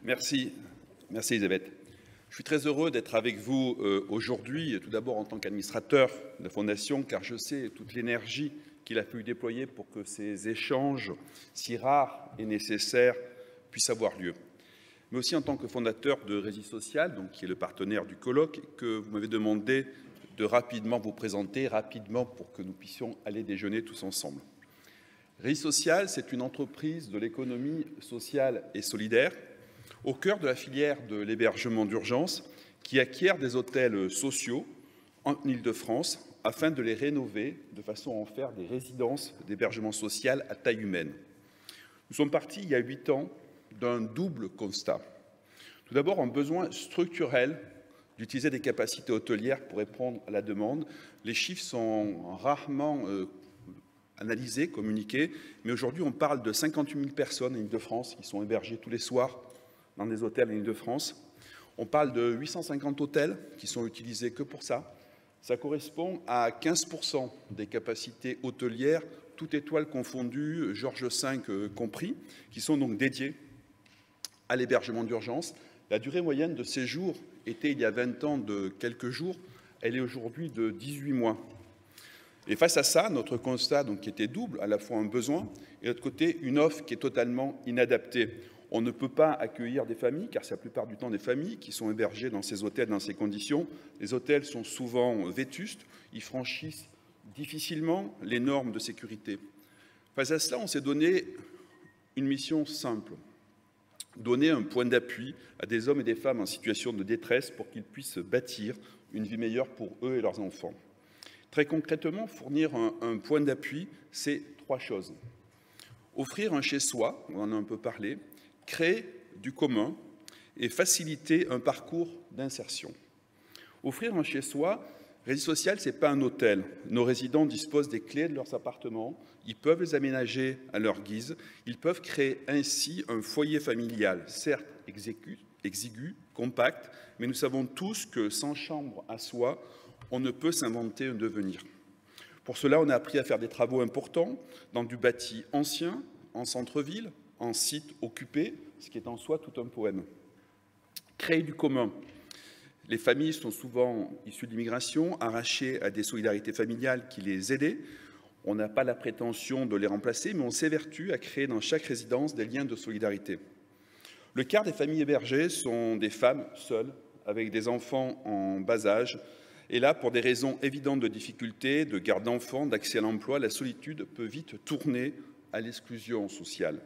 Merci. Merci Elisabeth. Je suis très heureux d'être avec vous aujourd'hui, tout d'abord en tant qu'administrateur de la Fondation, car je sais toute l'énergie qu'il a pu déployer pour que ces échanges si rares et nécessaires puissent avoir lieu. Mais aussi en tant que fondateur de Rési Social, donc qui est le partenaire du colloque, que vous m'avez demandé de rapidement vous présenter, pour que nous puissions aller déjeuner tous ensemble. Rési Social, c'est une entreprise de l'économie sociale et solidaire, au cœur de la filière de l'hébergement d'urgence, qui acquiert des hôtels sociaux en Île-de-France afin de les rénover de façon à en faire des résidences d'hébergement social à taille humaine. Nous sommes partis il y a 8 ans d'un double constat. Tout d'abord, un besoin structurel d'utiliser des capacités hôtelières pour répondre à la demande. Les chiffres sont rarement analysés, communiqués, mais aujourd'hui, on parle de 58 000 personnes en Île-de-France qui sont hébergées tous les soirs dans des hôtels en Île-de-France. On parle de 850 hôtels qui sont utilisés que pour ça. Ça correspond à 15% des capacités hôtelières, toutes étoiles confondues, Georges V compris, qui sont donc dédiées à l'hébergement d'urgence. La durée moyenne de séjour était il y a 20 ans de quelques jours, elle est aujourd'hui de 18 mois. Et face à ça, notre constat donc, qui était double, à la fois un besoin et de l'autre côté une offre qui est totalement inadaptée. On ne peut pas accueillir des familles, car c'est la plupart du temps des familles qui sont hébergées dans ces hôtels, dans ces conditions. Les hôtels sont souvent vétustes, ils franchissent difficilement les normes de sécurité. Face à cela, on s'est donné une mission simple, donner un point d'appui à des hommes et des femmes en situation de détresse pour qu'ils puissent bâtir une vie meilleure pour eux et leurs enfants. Très concrètement, fournir un point d'appui, c'est 3 choses. Offrir un chez-soi, on en a un peu parlé, créer du commun et faciliter un parcours d'insertion. Offrir un chez-soi, Rési Social, ce n'est pas un hôtel. Nos résidents disposent des clés de leurs appartements, ils peuvent les aménager à leur guise, ils peuvent créer ainsi un foyer familial, certes exigu, compact, mais nous savons tous que sans chambre à soi, on ne peut s'inventer un devenir. Pour cela, on a appris à faire des travaux importants dans du bâti ancien, en centre-ville, en site occupé, ce qui est en soi tout un poème. Créer du commun. Les familles sont souvent issues de l'immigration, arrachées à des solidarités familiales qui les aidaient. On n'a pas la prétention de les remplacer, mais on s'évertue à créer dans chaque résidence des liens de solidarité. Le quart des familles hébergées sont des femmes seules, avec des enfants en bas âge. Et là, pour des raisons évidentes de difficulté, de garde d'enfants, d'accès à l'emploi, la solitude peut vite tourner à l'exclusion sociale.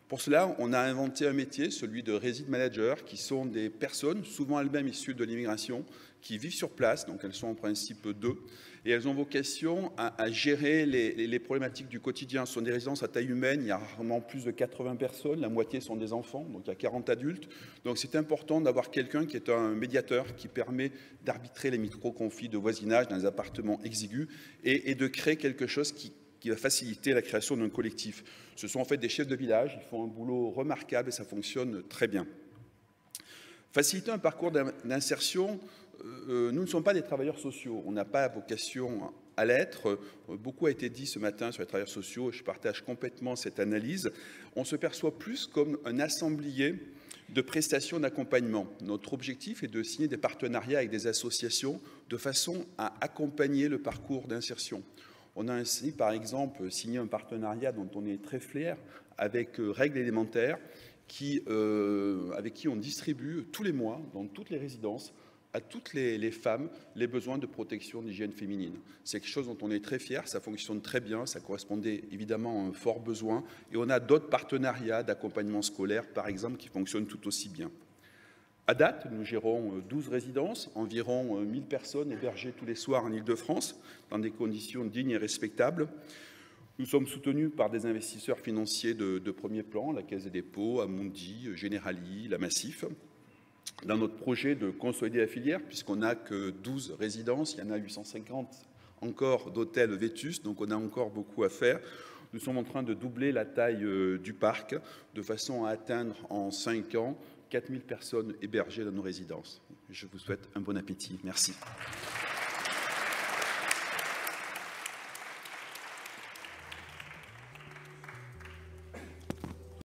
Pour cela, on a inventé un métier, celui de résident manager, qui sont des personnes, souvent elles-mêmes issues de l'immigration, qui vivent sur place, donc elles sont en principe 2, et elles ont vocation à gérer les problématiques du quotidien. Ce sont des résidences à taille humaine, il y a rarement plus de 80 personnes, la moitié sont des enfants, donc il y a 40 adultes. Donc c'est important d'avoir quelqu'un qui est un médiateur, qui permet d'arbitrer les micro-conflits de voisinage dans les appartements exigus et de créer quelque chose qui va faciliter la création d'un collectif. Ce sont en fait des chefs de village, ils font un boulot remarquable et ça fonctionne très bien. Faciliter un parcours d'insertion, nous ne sommes pas des travailleurs sociaux, on n'a pas vocation à l'être. Beaucoup a été dit ce matin sur les travailleurs sociaux, je partage complètement cette analyse. On se perçoit plus comme un assemblier de prestations d'accompagnement. Notre objectif est de signer des partenariats avec des associations de façon à accompagner le parcours d'insertion. On a ainsi, par exemple, signé un partenariat dont on est très fier avec Règles élémentaires, avec qui on distribue tous les mois, dans toutes les résidences, à toutes les femmes, les besoins de protection d'hygiène féminine. C'est quelque chose dont on est très fier, ça fonctionne très bien, ça correspondait évidemment à un fort besoin. Et on a d'autres partenariats d'accompagnement scolaire, par exemple, qui fonctionnent tout aussi bien. À date, nous gérons 12 résidences, environ 1000 personnes hébergées tous les soirs en Île-de-France, dans des conditions dignes et respectables. Nous sommes soutenus par des investisseurs financiers de premier plan, la Caisse des dépôts, Amundi, Generali, la Massif. Dans notre projet de consolider la filière, puisqu'on n'a que 12 résidences, il y en a 850 encore d'hôtels vétustes, donc on a encore beaucoup à faire. Nous sommes en train de doubler la taille du parc, de façon à atteindre en 5 ans 4000 personnes hébergées dans nos résidences. Je vous souhaite un bon appétit. Merci.